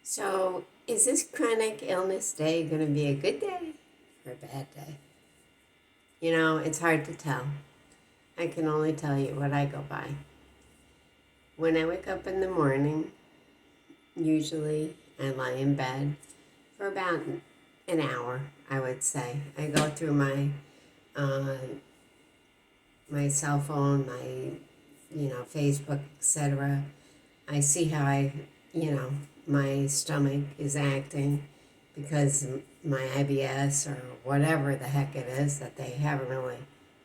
So, is this chronic illness day going to be a good day or a bad day? It's hard to tell. I can only tell you what I go by. When I wake up in the morning, usually I lie in bed for about an hour, I would say. I go through uh, my cell phone, my Facebook, etc. I see how my stomach is acting because my IBS or whatever the heck it is that they haven't really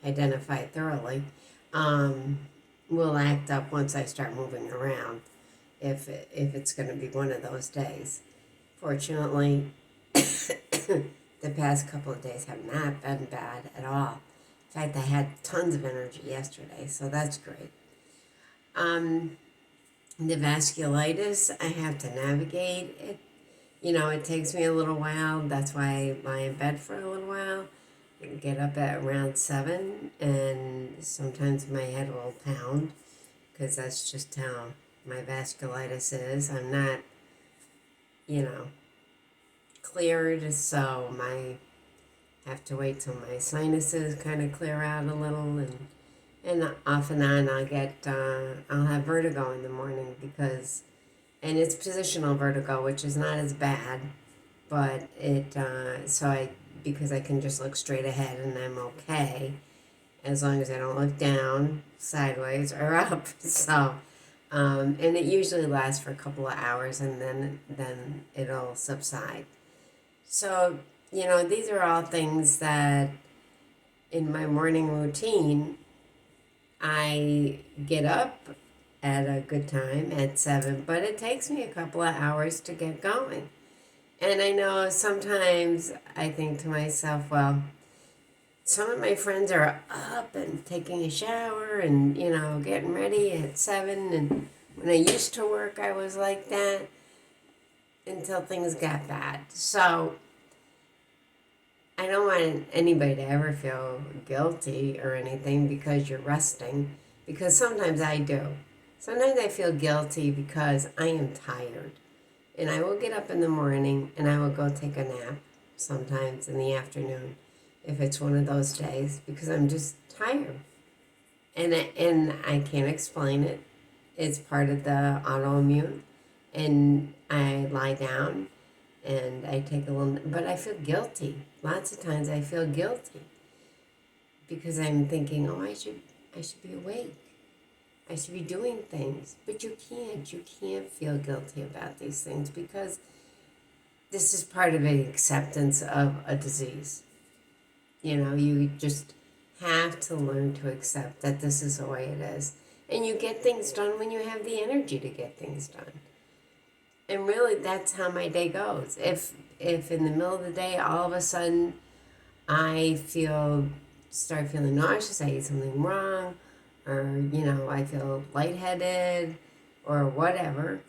identified thoroughly um, will act up once I start moving around if it's going to be one of those days. Fortunately, the past couple of days have not been bad at all. In fact, I had tons of energy yesterday, so that's great. Um, the vasculitis, I have to navigate it. It takes me a little while. That's why I lie in bed for a little while. I can get up at around 7, and sometimes my head will pound because that's just how my vasculitis is. I'm not, you know, cleared, so I have to wait till my sinuses kind of clear out a little, and off and on I'll have vertigo in the morning and it's positional vertigo, which is not as bad, but because I can just look straight ahead and I'm okay as long as I don't look down, sideways, or up. And it usually lasts for a couple of hours and then it'll subside. So, these are all things that in my morning routine, I get up at a good time at 7, but it takes me a couple of hours to get going. And I know sometimes I think to myself, well, some of my friends are up and taking a shower and, getting ready at 7. And when I used to work, I was like that until things got bad. So I don't want anybody to ever feel guilty or anything because you're resting, because sometimes I do. Sometimes I feel guilty because I am tired. And I will get up in the morning and I will go take a nap sometimes in the afternoon if it's one of those days because I'm just tired. And I can't explain it. It's part of the autoimmune. And I lie down and I take a little, but I feel guilty. Lots of times I feel guilty because I'm thinking, oh, I should be awake. I should be doing things. But you can't. You can't feel guilty about these things because this is part of the acceptance of a disease. You just have to learn to accept that this is the way it is. And you get things done when you have the energy to get things done. And really, that's how my day goes. If in the middle of the day, all of a sudden, I start feeling nauseous, I eat something wrong, or I feel lightheaded, or whatever,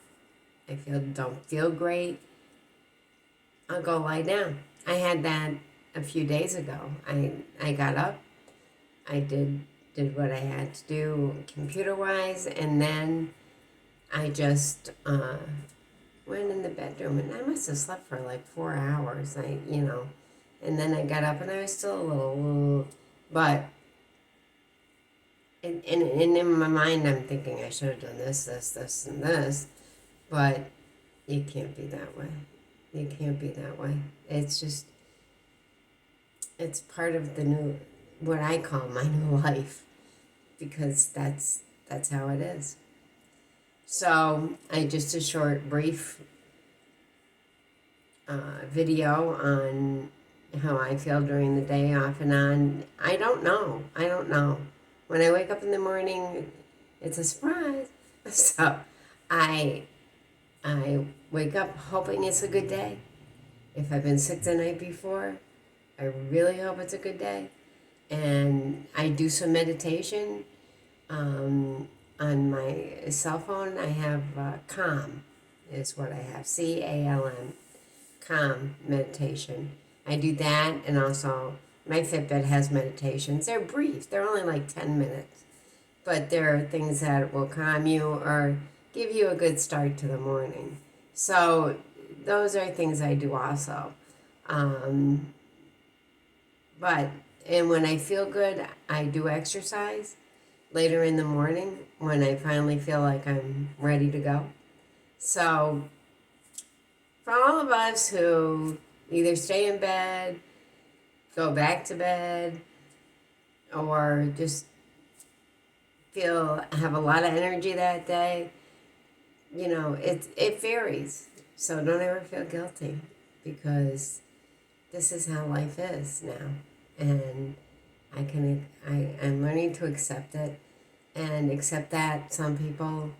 don't feel great, I'll go lie down. I had that a few days ago. I got up, I did what I had to do computer wise, and then I just went in the bedroom, and I must have slept for like 4 hours. And then I got up, and I was still a little, but and in my mind, I'm thinking I should have done this, and this, but it can't be that way. It can't be that way. It's part of what I call my new life, because that's how it is. So just a short, brief video on how I feel during the day, off and on. I don't know. When I wake up in the morning, it's a surprise. So I wake up hoping it's a good day. If I've been sick the night before, I really hope it's a good day. And I do some meditation. On my cell phone, I have Calm, is what I have. CALM, Calm meditation. I do that, and also my Fitbit has meditations. They're brief. They're only like 10 minutes. But there are things that will calm you or give you a good start to the morning. So those are things I do also. Um, and when I feel good, I do exercise later in the morning when I finally feel like I'm ready to go. So, for all of us who either stay in bed, go back to bed, or just have a lot of energy that day, it varies. So don't ever feel guilty, because this is how life is now, and I'm learning to accept it, and accept that some people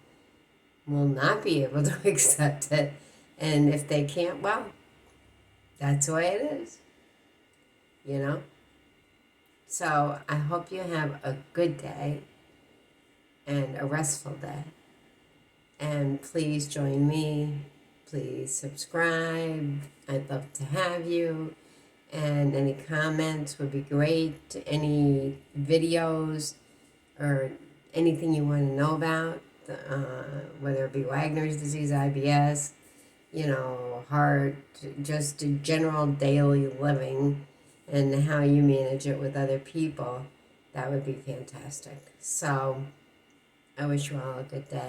will not be able to accept it, and if they can't, well, that's the way it is, you know. So I hope you have a good day and a restful day. And please join me. Please subscribe. I'd love to have you. And any comments would be great. Any videos or anything you want to know about, whether it be Wagner's disease, IBS, heart, just general daily living and how you manage it with other people, that would be fantastic. So I wish you all a good day.